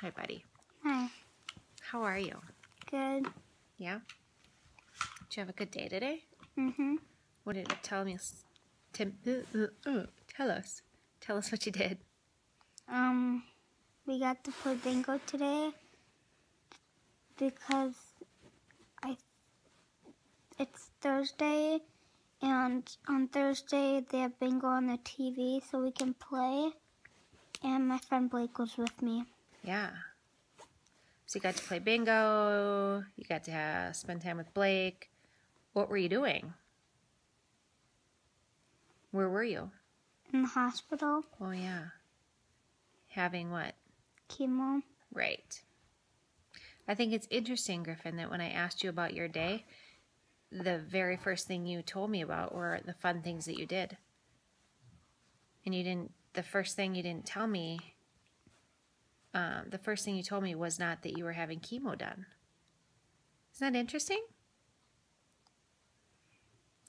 Hi, buddy. Hi. How are you? Good. Yeah? Did you have a good day today? Mm-hmm. What did it tell me? Tell us. Tell us what you did. We got to play bingo today because it's Thursday, and on Thursday they have bingo on the TV so we can play. And my friend Blake was with me. Yeah. So you got to play bingo. You got to spend time with Blake. What were you doing? Where were you? In the hospital. Oh, yeah. Having what? Chemo. Right. I think it's interesting, Griffin, that when I asked you about your day, the very first thing you told me about were the fun things that you did. And the first thing you didn't tell me, the first thing you told me was not that you were having chemo done. Isn't that interesting?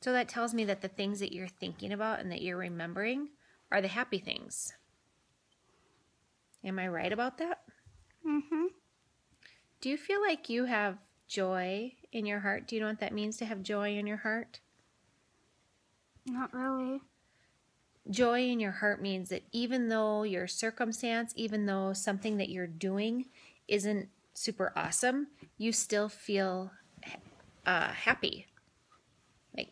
So that tells me that the things that you're thinking about and that you're remembering are the happy things. Am I right about that? Mm-hmm. Do you feel like you have joy in your heart? Do you know what that means to have joy in your heart? Not really. Joy in your heart means that even though your circumstance, even though something that you're doing isn't super awesome, you still feel happy.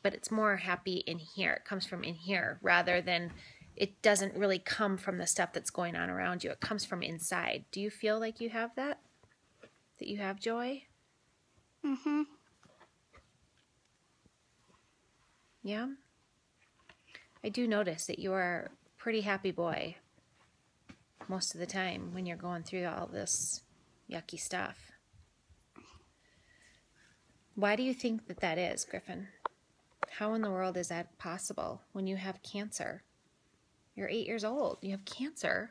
But it's more happy in here. It comes from in here rather than it doesn't really come from the stuff that's going on around you. It comes from inside. Do you feel like you have that? That you have joy? Mm-hmm. Yeah? I do notice that you are a pretty happy boy most of the time when you're going through all this yucky stuff. Why do you think that that is, Griffin? How in the world is that possible when you have cancer? You're 8 years old. You have cancer.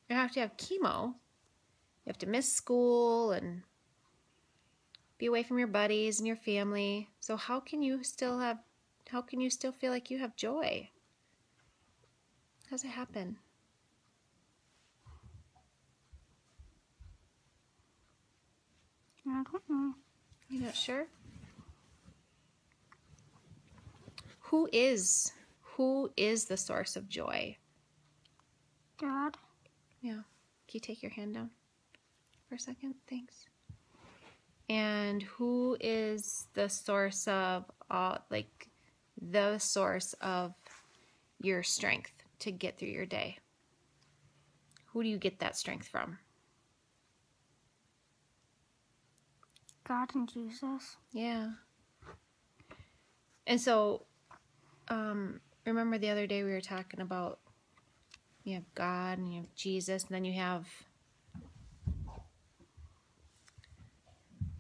You have to have chemo. You have to miss school and be away from your buddies and your family. So how can you still feel like you have joy? How does it happen? I don't know. You're not sure? Who is the source of joy? God. Yeah. Can you take your hand down for a second? Thanks. And who is the source of your strength to get through your day? Who do you get that strength from? God and Jesus. Yeah. And so, remember the other day we were talking about you have God and you have Jesus, and then you have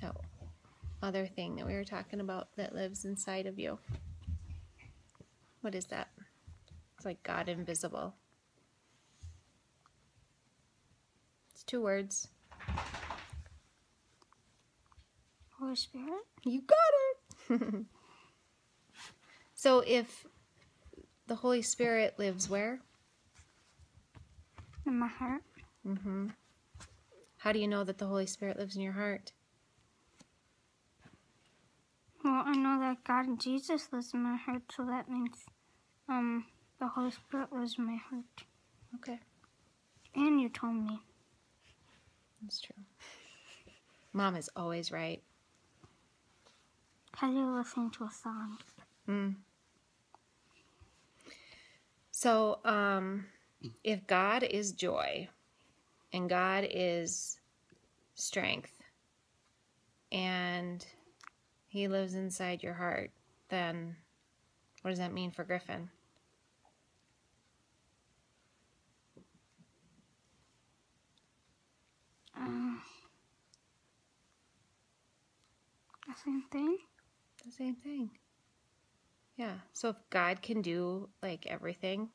that other thing that we were talking about that lives inside of you. What is that? It's like God invisible. It's 2 words. Holy Spirit. You got it! So if the Holy Spirit lives where? In my heart. Mm-hmm. How do you know that the Holy Spirit lives in your heart? Well, I know that God and Jesus lives in my heart, so that means the Holy Spirit lives in my heart. Okay. And you told me. That's true. Mom is always right. Because you're listening to a song. So, if God is joy and God is strength and He lives inside your heart, then what does that mean for Griffin? The same thing? The same thing. Yeah. So if God can do like everything,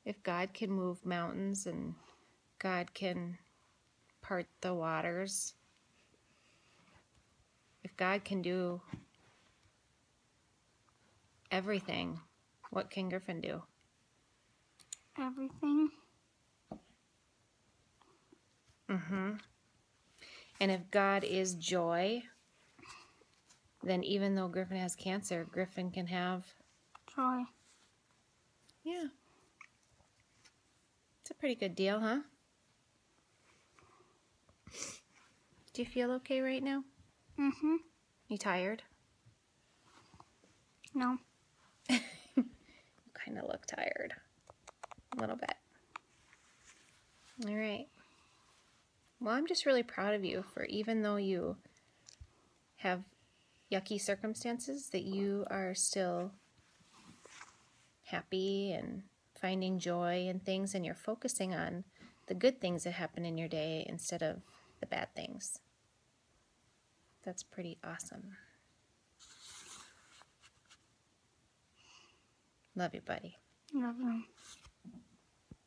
if God can move mountains and God can part the waters, if God can do everything, what can Griffin do? Everything. Mm-hmm. And if God is joy, then even though Griffin has cancer, Griffin can have, Joy. yeah. It's a pretty good deal, huh? Do you feel okay right now? Mm-hmm. You tired? No. You kind of look tired. A little bit. All right. Well, I'm just really proud of you for even though you have yucky circumstances, that you are still happy and finding joy in things, and you're focusing on the good things that happen in your day instead of the bad things. That's pretty awesome. Love you, buddy. Love you.